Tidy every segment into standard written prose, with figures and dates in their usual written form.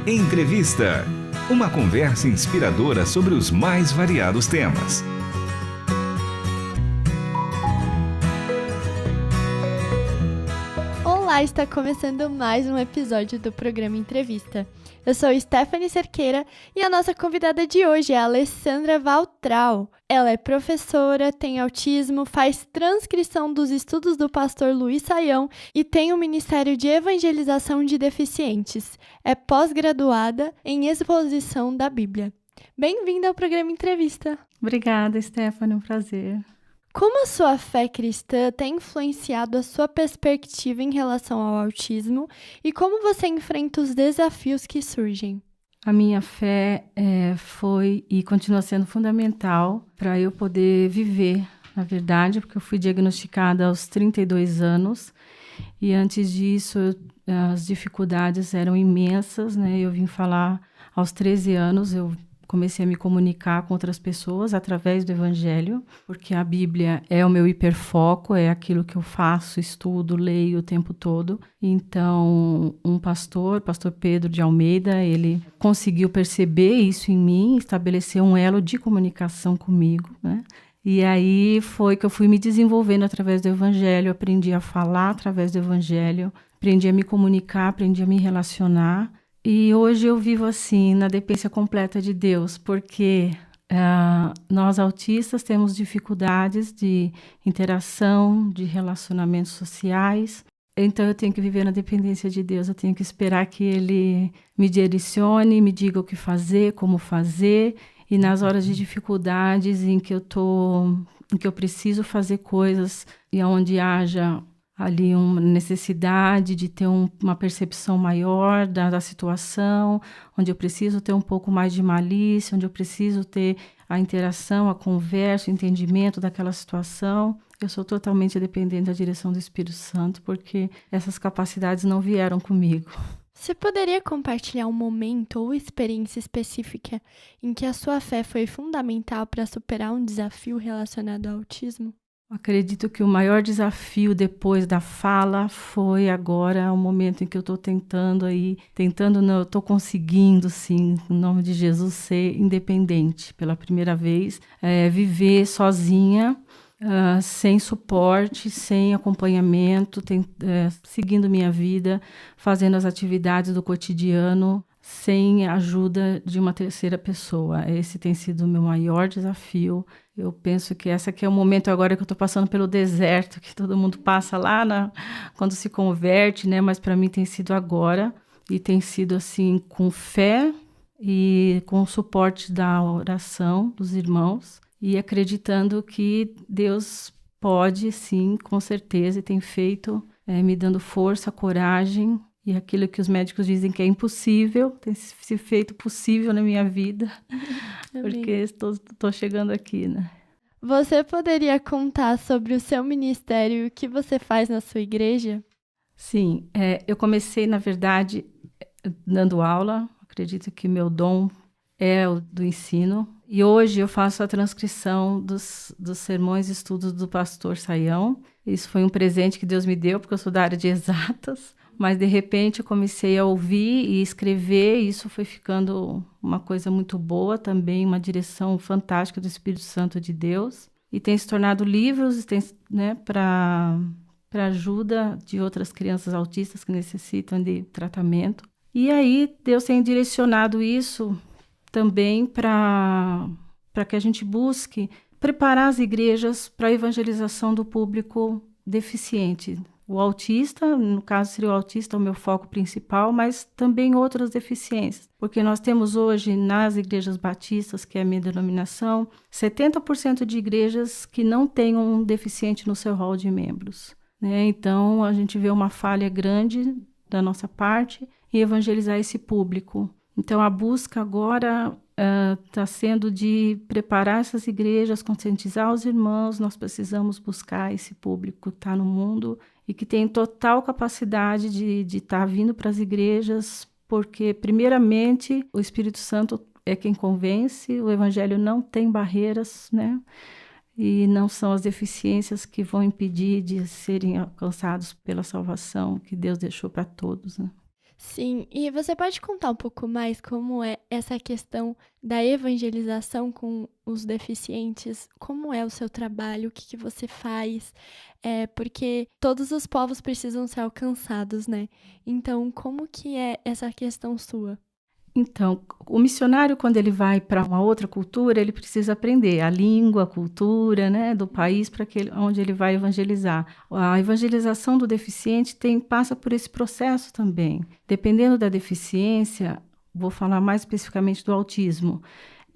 Entrevista. Uma conversa inspiradora sobre os mais variados temas. Olá, está começando mais um episódio do programa Entrevista. Eu sou Stephanie Cerqueira e a nossa convidada de hoje é a Alessandra Valtral. Ela é professora, tem autismo, faz transcrição dos estudos do pastor Luiz Saião e tem o Ministério de Evangelização de Deficientes. É pós-graduada em exposição da Bíblia. Bem-vinda ao programa Entrevista. Obrigada, Stephanie, um prazer. Como a sua fé cristã tem influenciado a sua perspectiva em relação ao autismo e como você enfrenta os desafios que surgem? A minha fé foi e continua sendo fundamental para eu poder viver, na verdade, porque eu fui diagnosticada aos 32 anos e antes disso as dificuldades eram imensas, né? Eu vim falar aos 13 anos, eu comecei a me comunicar com outras pessoas através do Evangelho, porque a Bíblia é o meu hiperfoco, é aquilo que eu faço, estudo, leio o tempo todo. Então, um pastor Pedro de Almeida, ele conseguiu perceber isso em mim, estabelecer um elo de comunicação comigo, né? E aí foi que eu fui me desenvolvendo através do Evangelho, aprendi a falar através do Evangelho, aprendi a me comunicar, aprendi a me relacionar. E hoje eu vivo assim, na dependência completa de Deus, porque nós autistas temos dificuldades de interação, de relacionamentos sociais. Então eu tenho que viver na dependência de Deus, eu tenho que esperar que Ele me direcione, me diga o que fazer, como fazer. E nas horas de dificuldades em que eu preciso fazer coisas e onde haja ali uma necessidade de ter uma percepção maior da situação, onde eu preciso ter um pouco mais de malícia, onde eu preciso ter a interação, a conversa, o entendimento daquela situação. Eu sou totalmente dependente da direção do Espírito Santo, porque essas capacidades não vieram comigo. Você poderia compartilhar um momento ou experiência específica em que a sua fé foi fundamental para superar um desafio relacionado ao autismo? Acredito que o maior desafio depois da fala foi agora o momento em que eu estou não, eu estou conseguindo, sim, em nome de Jesus, ser independente pela primeira vez, viver sozinha, sem suporte, sem acompanhamento, seguindo minha vida, fazendo as atividades do cotidiano, sem a ajuda de uma terceira pessoa. Esse tem sido o meu maior desafio. Eu penso que esse aqui é o momento agora que eu estou passando pelo deserto, que todo mundo passa lá quando se converte, né? Mas para mim tem sido agora, e tem sido assim com fé e com o suporte da oração dos irmãos, e acreditando que Deus pode, sim, com certeza, e tem feito, me dando força, coragem, e aquilo que os médicos dizem que é impossível, tem se feito possível na minha vida, porque estou chegando aqui, né? Você poderia contar sobre o seu ministério e o que você faz na sua igreja? Sim, eu comecei, na verdade, dando aula. Acredito que meu dom é o do ensino. E hoje eu faço a transcrição dos sermões e estudos do pastor Saião. Isso foi um presente que Deus me deu, porque eu sou da área de exatas. Mas, de repente, eu comecei a ouvir e escrever, e isso foi ficando uma coisa muito boa também, uma direção fantástica do Espírito Santo de Deus. E tem se tornado livros, né, para ajuda de outras crianças autistas que necessitam de tratamento. E aí, Deus tem direcionado isso também para que a gente busque preparar as igrejas para a evangelização do público deficiente. O autista, no caso seria o autista o meu foco principal, mas também outras deficiências. Porque nós temos hoje nas igrejas batistas, que é a minha denominação, 70% de igrejas que não têm um deficiente no seu hall de membros, né? Então, a gente vê uma falha grande da nossa parte em evangelizar esse público. Então, a busca agora está sendo de preparar essas igrejas, conscientizar os irmãos. Nós precisamos buscar esse público que está no mundo e que tem total capacidade de estar vindo para as igrejas, porque, primeiramente, o Espírito Santo é quem convence, o Evangelho não tem barreiras, né? E não são as deficiências que vão impedir de serem alcançados pela salvação que Deus deixou para todos, né? Sim, e você pode contar um pouco mais como é essa questão da evangelização com os deficientes? Como é o seu trabalho? O que que você faz? Porque todos os povos precisam ser alcançados, né? Então, como que é essa questão sua? Então, o missionário, quando ele vai para uma outra cultura, ele precisa aprender a língua, a cultura, né, do país para onde ele vai evangelizar. A evangelização do deficiente passa por esse processo também. Dependendo da deficiência, vou falar mais especificamente do autismo.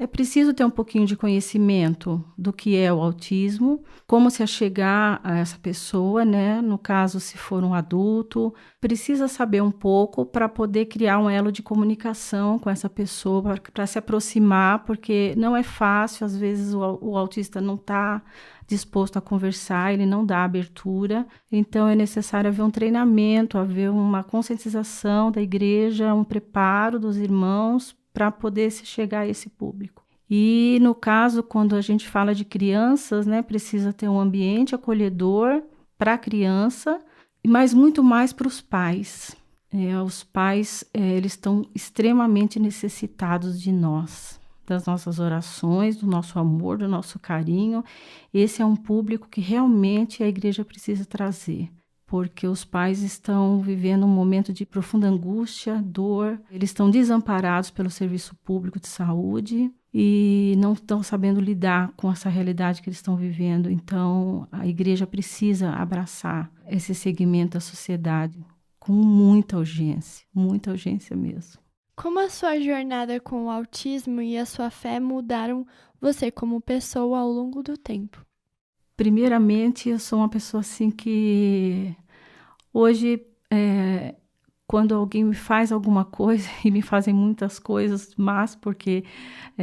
É preciso ter um pouquinho de conhecimento do que é o autismo, como se achegar a essa pessoa, né? No caso, se for um adulto, precisa saber um pouco para poder criar um elo de comunicação com essa pessoa, para se aproximar, porque não é fácil, às vezes o autista não está disposto a conversar, ele não dá abertura, então é necessário haver um treinamento, haver uma conscientização da igreja, um preparo dos irmãos, para poder se chegar a esse público. E no caso, quando a gente fala de crianças, né, precisa ter um ambiente acolhedor para a criança, mas muito mais para os pais. Os pais, eles estão extremamente necessitados de nós, das nossas orações, do nosso amor, do nosso carinho. Esse é um público que realmente a igreja precisa trazer, porque os pais estão vivendo um momento de profunda angústia, dor, eles estão desamparados pelo serviço público de saúde e não estão sabendo lidar com essa realidade que eles estão vivendo. Então, a igreja precisa abraçar esse segmento da sociedade com muita urgência mesmo. Como a sua jornada com o autismo e a sua fé mudaram você como pessoa ao longo do tempo? Primeiramente, eu sou uma pessoa assim que hoje, quando alguém me faz alguma coisa, e me fazem muitas coisas, mas porque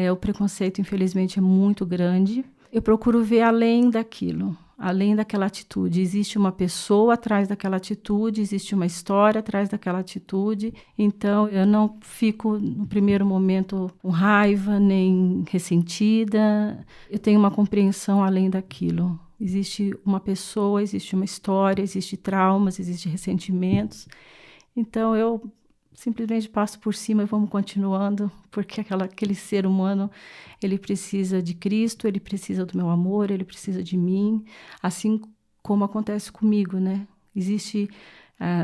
o preconceito, infelizmente, é muito grande, eu procuro ver além daquilo, além daquela atitude. Existe uma pessoa atrás daquela atitude, existe uma história atrás daquela atitude, então eu não fico no primeiro momento com raiva, nem ressentida, eu tenho uma compreensão além daquilo. Existe uma pessoa, existe uma história, existe traumas, existe ressentimentos. Então, eu simplesmente passo por cima e vamos continuando, porque aquele ser humano, ele precisa de Cristo, ele precisa do meu amor, ele precisa de mim, assim como acontece comigo, né? Existe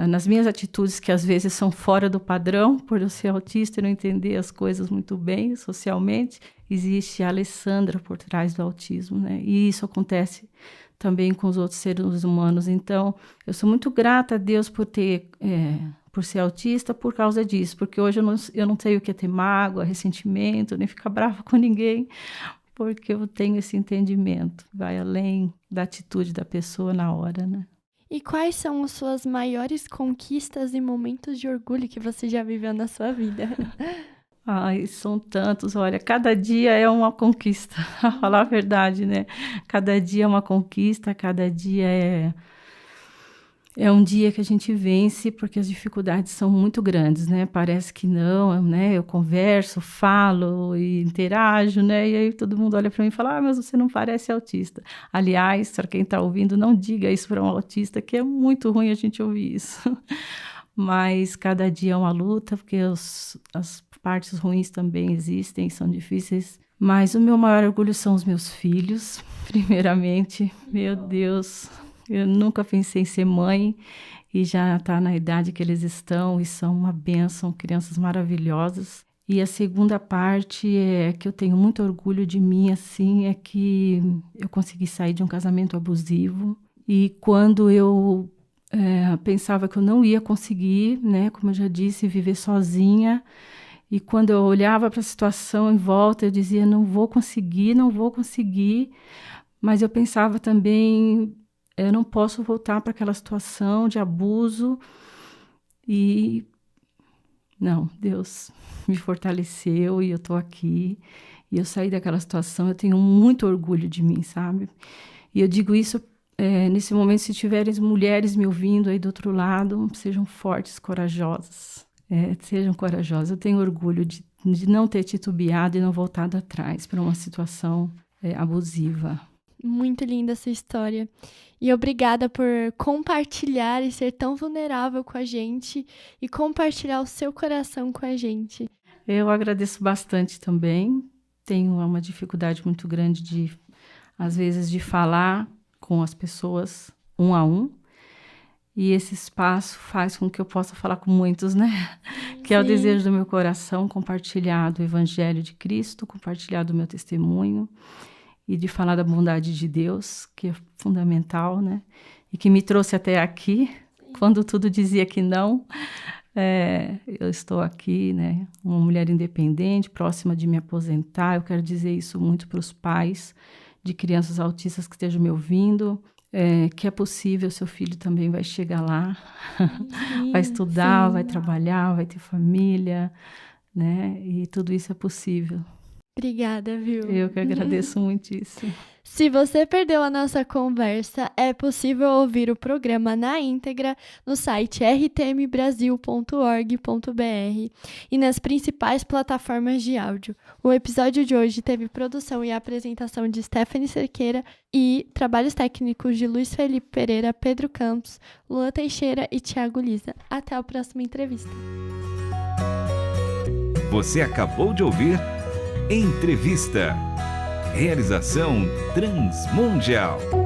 nas minhas atitudes, que às vezes são fora do padrão, por eu ser autista e não entender as coisas muito bem socialmente, existe a Alessandra por trás do autismo, né? E isso acontece também com os outros seres humanos. Então, eu sou muito grata a Deus por ser autista por causa disso, porque hoje eu não sei o que é ter mágoa, ressentimento, nem ficar brava com ninguém, porque eu tenho esse entendimento, vai além da atitude da pessoa na hora, né? E quais são as suas maiores conquistas e momentos de orgulho que você já viveu na sua vida? Ai, são tantos, olha, cada dia é uma conquista, a falar a verdade, né? Cada dia é uma conquista, cada dia é um dia que a gente vence, porque as dificuldades são muito grandes, né? Parece que não, né? Eu converso, falo e interajo, né? E aí todo mundo olha para mim e fala, mas você não parece autista. Aliás, para quem está ouvindo, não diga isso para um autista, que é muito ruim a gente ouvir isso. Mas cada dia é uma luta, porque as partes ruins também existem, são difíceis. Mas o meu maior orgulho são os meus filhos, primeiramente. Meu Deus, eu nunca pensei em ser mãe e já está na idade que eles estão e são uma bênção, crianças maravilhosas. E a segunda parte é que eu tenho muito orgulho de mim, assim, é que eu consegui sair de um casamento abusivo. E quando eu pensava que eu não ia conseguir, né, como eu já disse, viver sozinha. E quando eu olhava para a situação em volta, eu dizia, não vou conseguir. Mas eu pensava também, eu não posso voltar para aquela situação de abuso. E não, Deus me fortaleceu e eu estou aqui. E eu saí daquela situação, eu tenho muito orgulho de mim, sabe? E eu digo isso nesse momento, se tiverem mulheres me ouvindo aí do outro lado, sejam fortes, corajosas. Sejam corajosas. Eu tenho orgulho de não ter titubeado e não voltado atrás para uma situação abusiva. Muito linda essa história. E obrigada por compartilhar e ser tão vulnerável com a gente e compartilhar o seu coração com a gente. Eu agradeço bastante também. Tenho uma dificuldade muito grande às vezes, de falar com as pessoas um a um. E esse espaço faz com que eu possa falar com muitos, né? Que é o desejo do meu coração, compartilhar do Evangelho de Cristo, compartilhar do meu testemunho e de falar da bondade de Deus, que é fundamental, né? E que me trouxe até aqui, quando tudo dizia que não. Eu estou aqui, né? Uma mulher independente, próxima de me aposentar. Eu quero dizer isso muito para os pais de crianças autistas que estejam me ouvindo. Que é possível, seu filho também vai chegar lá, vai estudar, vai trabalhar, vai ter família, né? E tudo isso é possível. Obrigada, viu? Eu que agradeço muitíssimo. Se você perdeu a nossa conversa, é possível ouvir o programa na íntegra no site rtmbrasil.org.br e nas principais plataformas de áudio. O episódio de hoje teve produção e apresentação de Stephanie Cerqueira e trabalhos técnicos de Luiz Felipe Pereira, Pedro Campos, Luan Teixeira e Thiago Lisa. Até a próxima entrevista. Você acabou de ouvir Entrevista. Realização Transmundial.